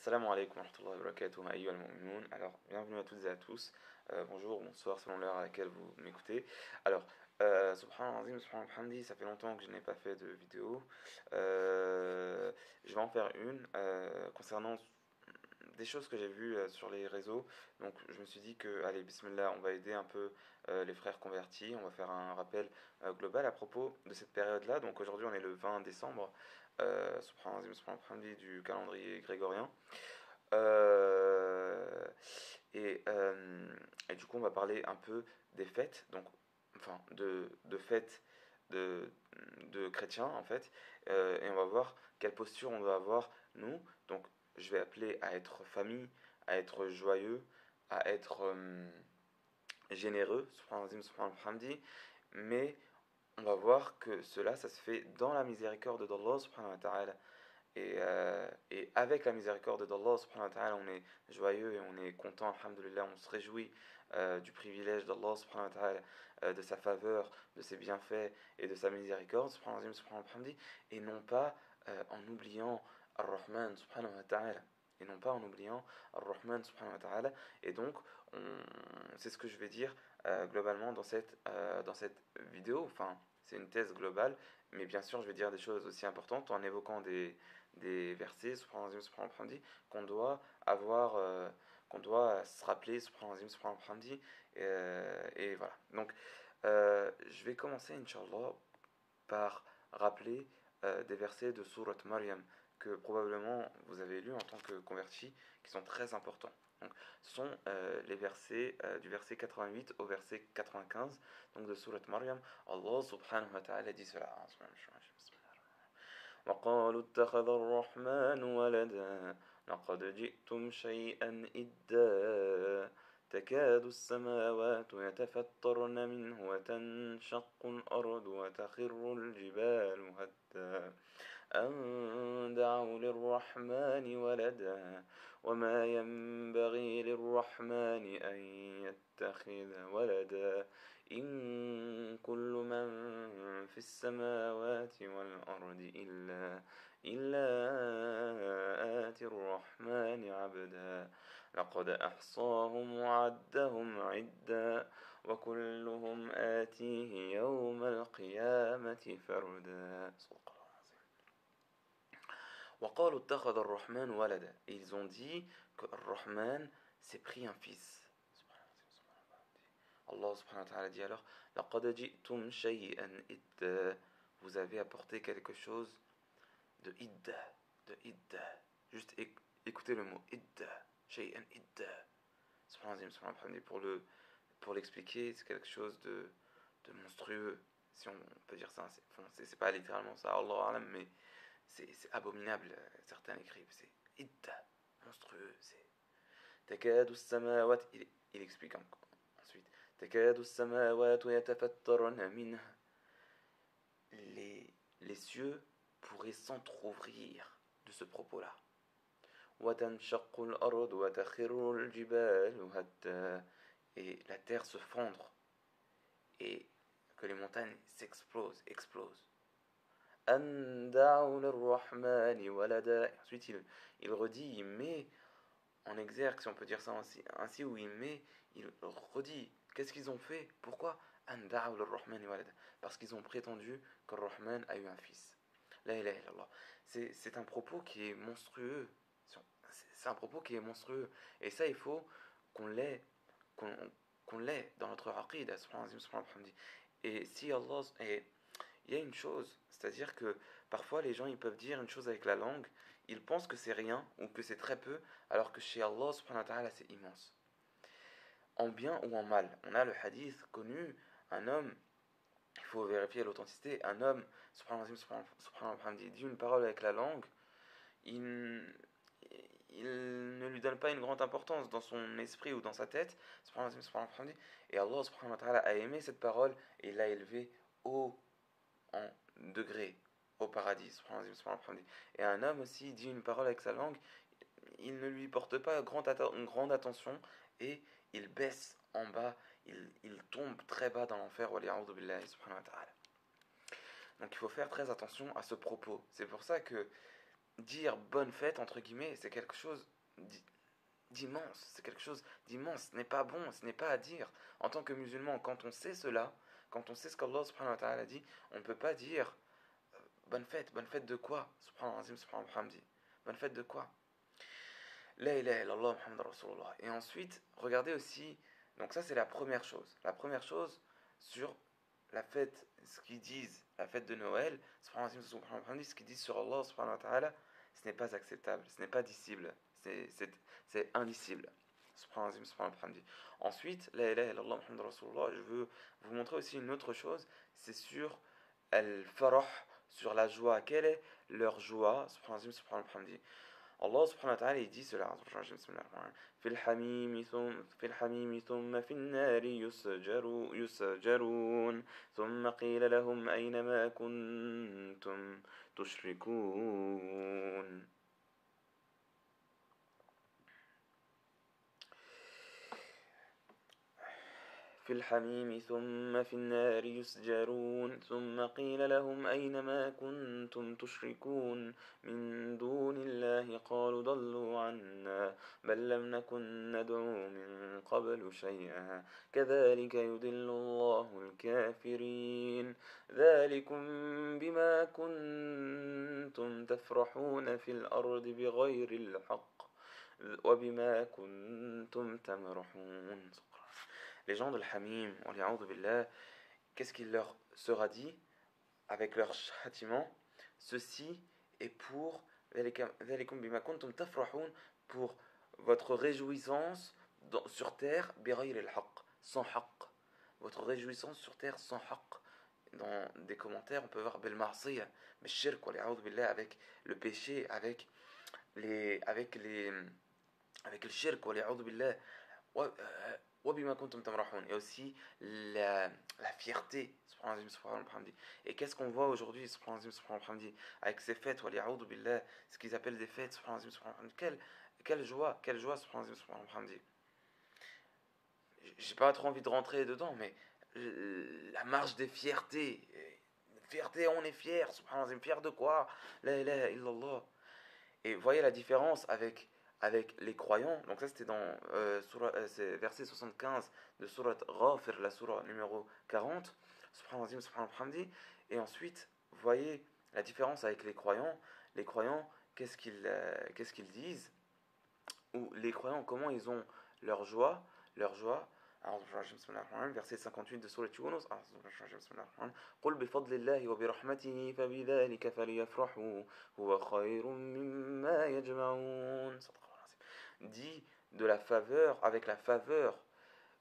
Assalamu alaikum wa rahmatullahi wa barakatuh, ayyuha al-mu'minun. Alors, bienvenue à toutes et à tous. Bonjour, bonsoir, selon l'heure à laquelle vous m'écoutez. Alors, subhanallah azim, subhanallah hamdi, ça fait longtemps que je n'ai pas fait de vidéo. Je vais en faire une concernant des choses que j'ai vues sur les réseaux. Donc, je me suis dit que, allez, bismillah, on va aider un peu les frères convertis. On va faire un rappel global à propos de cette période-là. Donc, aujourd'hui, on est le 20 décembre, subhanallah azim, subhanallah hamdi, du calendrier grégorien. Euh, et, euh, et du coup, on va parler un peu des fêtes, donc, enfin, de fêtes de, de chrétiens, en fait, et on va voir quelle posture on doit avoir, nous. Donc, je vais appeler à être famille, à être joyeux, à être généreux, subhanallah, subhanallah, hamdi, mais on va voir que cela, ça se fait dans la miséricorde d'Allah, subhanahu wa ta'ala. Et avec la miséricorde d'Allah subhanahu wa ta'ala, on est joyeux et on est content, alhamdulillah, on se réjouit du privilège d'Allah subhanahu wa ta'ala, de sa faveur, de ses bienfaits et de sa miséricorde, subhanahu wa ta'ala, et non pas en oubliant Ar-Rahman subhanahu wa ta'ala. Et non pas en oubliant Ar-Rahman subhanahu wa ta'ala. Et donc, c'est ce que je vais dire globalement dans cette vidéo. Enfin, c'est une thèse globale, mais bien sûr, je vais dire des choses aussi importantes en évoquant des versets, subhanallah, subhanallah, qu'on doit avoir, qu'on doit se rappeler, subhanallah, subhanallah, et voilà. Donc, je vais commencer, Inch'Allah, par rappeler des versets de Surat Maryam que probablement vous avez lus en tant que convertis, qui sont très importants. Donc, ce sont les versets du verset 88 au verset 95 donc de Surat Maryam. Allah subhanahu wa ta'ala dit cela. وقالوا اتخذ الرحمن ولدا لقد جئتم شيئا إدا تكاد السماوات يتفطرن منه وتنشق الأرض وتخر الجبال هدا أن دعوا للرحمن ولدا وما ينبغي للرحمن أن يتخذ ولدا إن كل من في السماوات والأرض إلا آتي الرحمن عبدا لقد أحصاهم وعدهم عدا وكلهم آتيه يوم القيامة فردا. وقالوا اتخذ الرحمن ولدا. Et ils ont dit que Ar-Rahman s'est pris un fils. Allah subhanahu wa ta'ala dit alors لقد جئتم شيئا إدا. Vous avez apporté quelque chose de idda, juste écoutez le mot idda, shay'an idda, subhanallah, pour l'expliquer, c'est quelque chose de monstrueux, si on peut dire ça. C'est pas littéralement ça, Allah alam, mais c'est abominable. Certains écrivent, c'est idda, monstrueux, c'est takadu samawat. Il explique ensuite takadu samawat yatafattarna minha. Les cieux pourraient s'entr'ouvrir de ce propos-là. Et la terre se fondre et que les montagnes explosent. Ensuite il redit, il met en exergue, si on peut dire ça ainsi où il redit, qu'est-ce qu'ils ont fait? Pourquoi? Parce qu'ils ont prétendu que Rahman a eu un fils. La ilaha illallah. C'est un propos qui est monstrueux. C'est un propos qui est monstrueux. Et ça, il faut qu'on l'ait qu'on l'ait dans notre aqid. Et si Allah... Et il y a une chose, c'est-à-dire que parfois les gens ils peuvent dire une chose avec la langue, ils pensent que c'est rien ou que c'est très peu, alors que chez Allah subhanahu wa ta'ala c'est immense. En bien ou en mal. On a le hadith connu, un homme, il faut vérifier l'authenticité, un homme, subhanallah, dit une parole avec la langue, il, il ne lui donne pas une grande importance dans son esprit ou dans sa tête, et Allah subhanahu wa ta'ala a aimé cette parole et l'a élevée haut en degré au paradis. Et un homme aussi dit une parole avec sa langue, il ne lui porte pas une grande attention et il baisse en bas, il tombe très bas dans l'enfer. Donc il faut faire très attention à ce propos. C'est pour ça que dire bonne fête, entre guillemets, c'est quelque chose d'immense. C'est quelque chose d'immense. Ce n'est pas bon, ce n'est pas à dire. En tant que musulman, quand on sait cela, quand on sait ce qu'Allah subhanahu wa ta'ala dit, on ne peut pas dire bonne fête de quoi? Subhanallah, subhanallah, hamdi. Bonne fête de quoi? La ilaha illallah Muhammad Rasulullah. Et ensuite, regardez aussi, donc ça c'est la première chose. La première chose sur la fête, ce qu'ils disent, la fête de Noël, ce qu'ils disent sur Allah subhanahu wa ta'ala, ce n'est pas acceptable, ce n'est pas dissible, c'est indicible. Ensuite, la ilaha illallah Muhammad Rasulullah, je veux vous montrer aussi une autre chose, c'est sur al-farah, sur la joie. Quelle est leur joie? Subhanallah. Allah subhanahu wa ta'ala il dit cela. في الحميم ثم في النار يسجرون ثم قيل لهم أين ما كنتم تشركون. في الحميم ثم في النار يسجرون ثم قيل لهم أين ما كنتم تشركون من دون الله قالوا ضلوا عنا بل لم نكن ندعو من قبل شيئا كذلك يضل الله الكافرين ذلكم بما كنتم تفرحون في الأرض بغير الحق وبما كنتم تمرحون. Les gens de l'Hamim, qu'est-ce qu'il leur sera dit avec leur châtiment? Ceci est pour votre réjouissance sur terre, sans haqq. Votre réjouissance sur terre sans haqq. Dans des commentaires, on peut voir bil ma'siyah, bil shirk, avec le péché, avec le shirk, et aussi la fierté. Et qu'est-ce qu'on voit aujourd'hui avec ces fêtes, ce qu'ils appellent des fêtes? Quelle joie, j'ai pas trop envie de rentrer dedans, mais la marche des fiertés, on est fier, fier de quoi? La ilaha illallah. Et voyez la différence avec les croyants. Donc ça c'était dans c'est verset 75 de Surat Ghafir, la surah numéro 40. Et ensuite, voyez la différence avec les croyants. Les croyants, qu'est-ce qu'ils disent? Ou les croyants, comment ils ont leur joie? Verset 58 de Surat Yunus. قل بفضل الله وبرحمته فبذلك فليفرحوا هو خير مما يجمعون. Dit de la faveur, avec la faveur,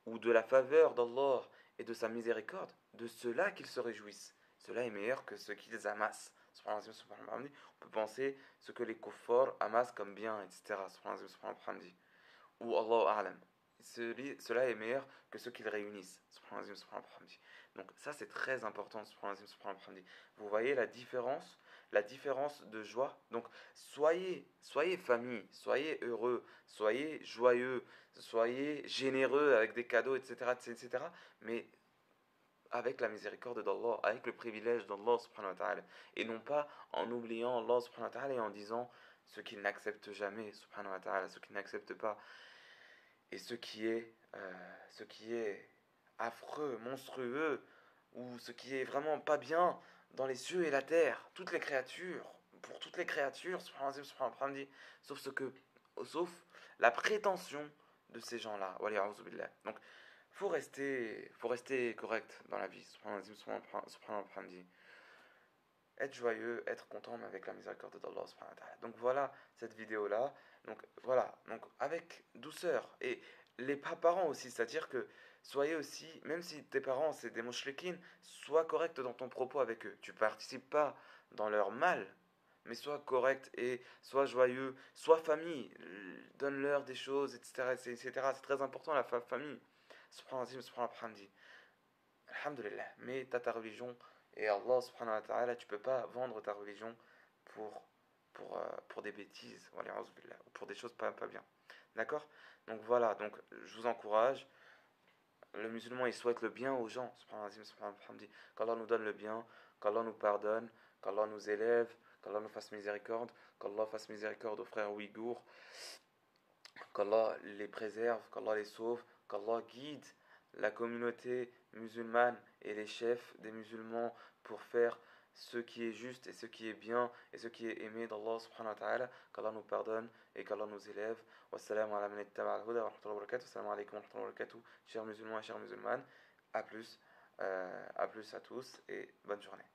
ou de la faveur d'Allah et de sa miséricorde, de cela qu'ils se réjouissent. Cela est meilleur que ce qu'ils amassent. On peut penser ce que les kuffars amassent comme bien, etc. Ou Allah a'lam. Cela est meilleur que ce qu'ils réunissent. Donc ça c'est très important. Vous voyez la différence de joie. Donc soyez famille, soyez heureux, soyez joyeux, soyez généreux avec des cadeaux, etc. Mais avec la miséricorde d'Allah, avec le privilège d'Allah subhanahu wa ta'ala, et non pas en oubliant Allah subhanahu wa ta'ala et en disant ce qu'il n'accepte jamais subhanahu wa ta'ala, ce qu'il n'accepte pas, et ce qui est affreux, monstrueux, ou ce qui est vraiment pas bien dans les cieux et la terre, toutes les créatures, pour toutes les créatures, sauf la prétention de ces gens-là. Donc, faut rester correct dans la vie. Être joyeux, être content avec la miséricorde d'Allah. Donc voilà cette vidéo-là. Donc voilà, donc avec douceur. Et les parents aussi, c'est-à-dire que soyez aussi, même si tes parents c'est des mouchriquines, sois correct dans ton propos avec eux. Tu participes pas dans leur mal, mais sois correct et sois joyeux, sois famille, donne-leur des choses, etc. C'est très important la famille. Alhamdulillah. Mais t'as ta religion et Allah subhanahu wa ta'ala, tu peux pas vendre ta religion pour des bêtises, ou pour des choses pas bien. D'accord? Donc voilà, donc je vous encourage. Le musulman il souhaite le bien aux gens, qu'Allah nous donne le bien, qu'Allah nous pardonne, qu'Allah nous élève, qu'Allah nous fasse miséricorde, qu'Allah fasse miséricorde aux frères ouïghours, qu'Allah les préserve, qu'Allah les sauve, qu'Allah guide la communauté musulmane et les chefs des musulmans pour faire ce qui est juste et ce qui est bien et ce qui est aimé d'Allah subhanahu wa ta'ala, qu'Allah nous pardonne et qu'Allah nous élève. Wassalamu ala man ittaba al-huda wa rahmatullahi wa barakatuh. Wassalamu alaikum wa rahmatullahi wa barakatuh, chers musulmans et chères musulmanes. À plus à tous et bonne journée.